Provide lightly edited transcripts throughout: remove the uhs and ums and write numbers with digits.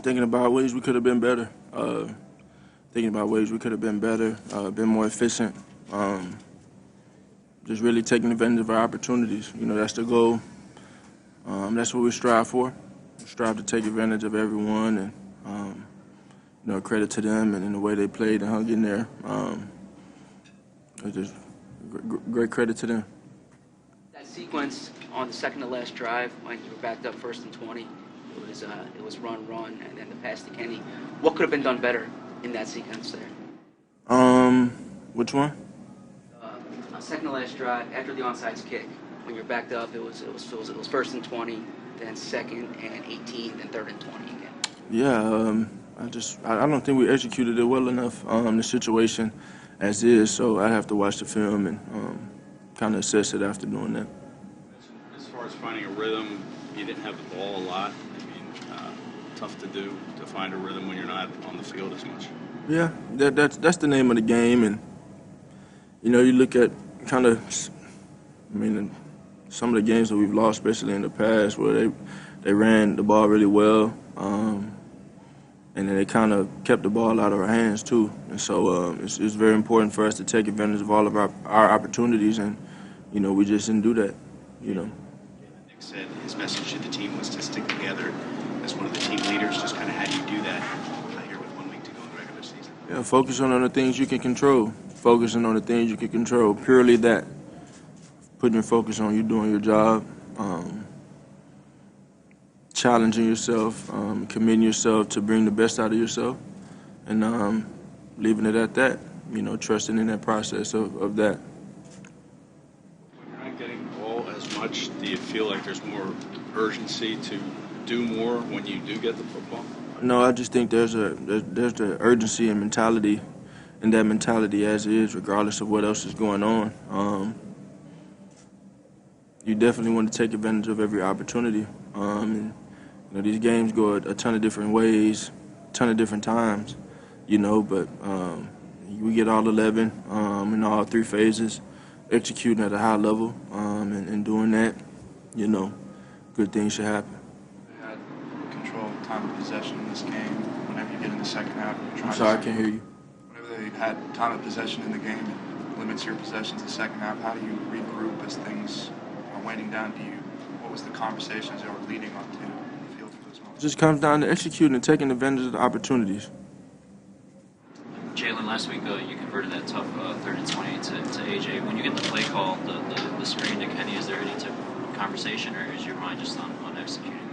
thinking about ways we could have been better. Been more efficient. Just really taking advantage of our opportunities. That's the goal. That's what we strive for. We strive to take advantage of everyone, and credit to them and in the way they played and hung in there. Just great credit to them. That sequence on the second to last drive when you were backed up 1st and 20, it was run, and then the pass to Kenny. What could have been done better in that sequence there? Which one? Second to last drive after the onside kick. When you're backed up, it was 1st and 20, then 2nd and 18, then 3rd and 20 again. Yeah, I don't think we executed it well enough. The situation as is, so I have to watch the film and kind of assess it after doing that. As far as finding a rhythm, you didn't have the ball a lot. Tough to do to find a rhythm when you're not on the field as much. Yeah, that's the name of the game, and you look at some of the games that we've lost, especially in the past, where they ran the ball really well, and then they kind of kept the ball out of our hands too. And so it's very important for us to take advantage of all of our opportunities, and we just didn't do that. Nick said his message to the team was to stick together. As one of the team leaders, just kind of how do you do that here with 1 week to go in the regular season? Yeah, focusing on the things you can control. Purely that. Putting your focus on you doing your job, challenging yourself, committing yourself to bring the best out of yourself, and leaving it at that. Trusting in that process of that. When you're not getting the ball as much, do you feel like there's more urgency to do more when you do get the football? No, I just think there's the urgency and mentality, and that mentality as is, regardless of what else is going on. You definitely want to take advantage of every opportunity. And, these games go a ton of different ways, a ton of different times, but we get all 11 in all 3 phases, executing at a high level, and doing that, good things should happen. They had control of time of possession in this game. Whenever you get in the second half, I'm sorry, I can't hear you. Whenever they had time of possession in the game, it limits your possessions in the second half. How do you regroup as things are winding down to you? What was the conversations that were leading up to the field for those moments? It just comes down to executing and taking advantage of the opportunities. Jalen, last week you converted that tough 3rd and 20 to AJ. When you get the play call, the screen to Kenny, is there any type of conversation, or is your mind just on executing it?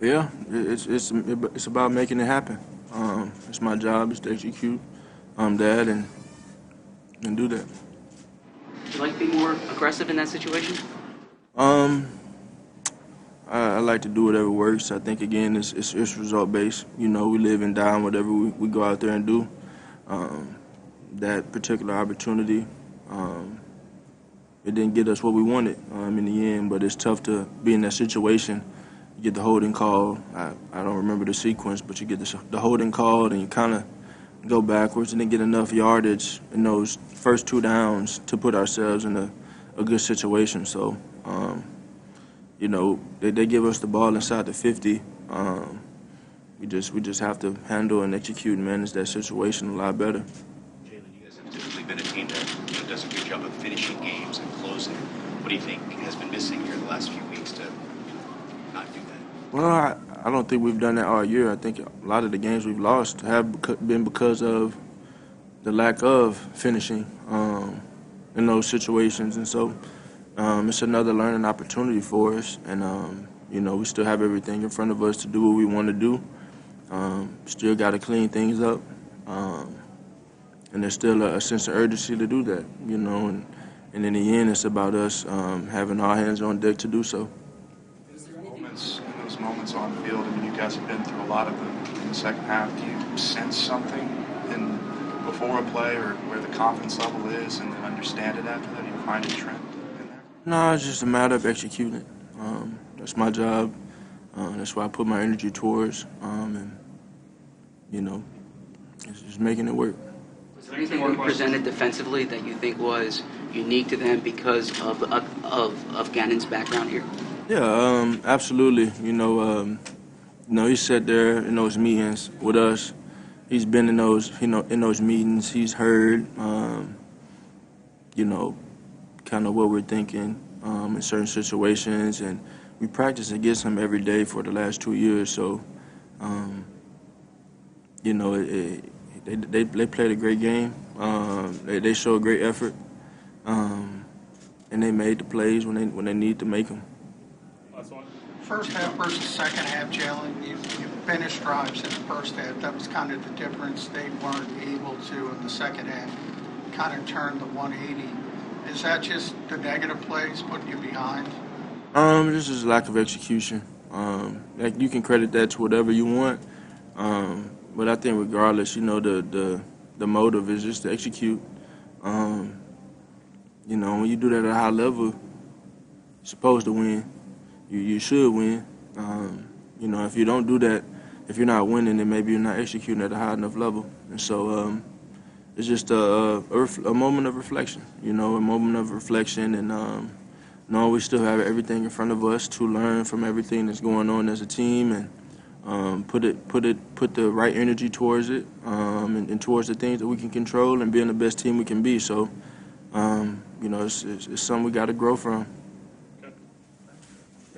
Yeah, it's about making it happen. It's my job is to execute that and do that. Would you like to be more aggressive in that situation? I like to do whatever works. I think, again, it's result based. We live and die on whatever we go out there and do. That particular opportunity, it didn't get us what we wanted in the end, but it's tough to be in that situation. You get the holding call. I don't remember the sequence, but you get the holding call, and you kind of go backwards and then get enough yardage in those first 2 downs to put ourselves in a good situation. So, they give us the ball inside the 50. We just have to handle and execute and manage that situation a lot better. Jalen, you guys have typically been a team that does a good job of finishing games and closing. What do you think has been missing here the last few weeks to not do that? Well, I don't think we've done that all year. I think a lot of the games we've lost have been because of the lack of finishing in those situations. And so it's another learning opportunity for us. And, we still have everything in front of us to do what we want to do. Still got to clean things up. And there's still a sense of urgency to do that, and in the end, it's about us having our hands on deck to do so. Those moments on the field, you guys have been through a lot of them in the second half. Do you sense something before a play or where the confidence level is and then understand it after that? Do you find a trend in there? No, it's just a matter of executing. That's my job. That's why I put my energy towards, and it's just making it work. Was there anything you presented defensively that you think was unique to them because of Gannon's background here? Yeah, absolutely. he sat there in those meetings with us. He's been in those, in those meetings. He's heard, kind of what we're thinking in certain situations, and we practice against him every day for the last 2 years. So, they played a great game. They showed great effort, and they made the plays when they need to make them. First half versus second half, Jalen, you finished drives in the first half. That was kind of the difference. They weren't able to in the second half kind of turn the 180. Is that just the negative plays putting you behind? This is lack of execution. Like you can credit that to whatever you want, but I think regardless, the motive is just to execute. When you do that at a high level, you're supposed to win. You should win. If you don't do that, if you're not winning, then maybe you're not executing at a high enough level. And so it's just a moment of reflection, a moment of reflection, and knowing we still have everything in front of us to learn from everything that's going on as a team, and put the right energy towards it, and towards the things that we can control, and being the best team we can be. So, it's something we got to grow from.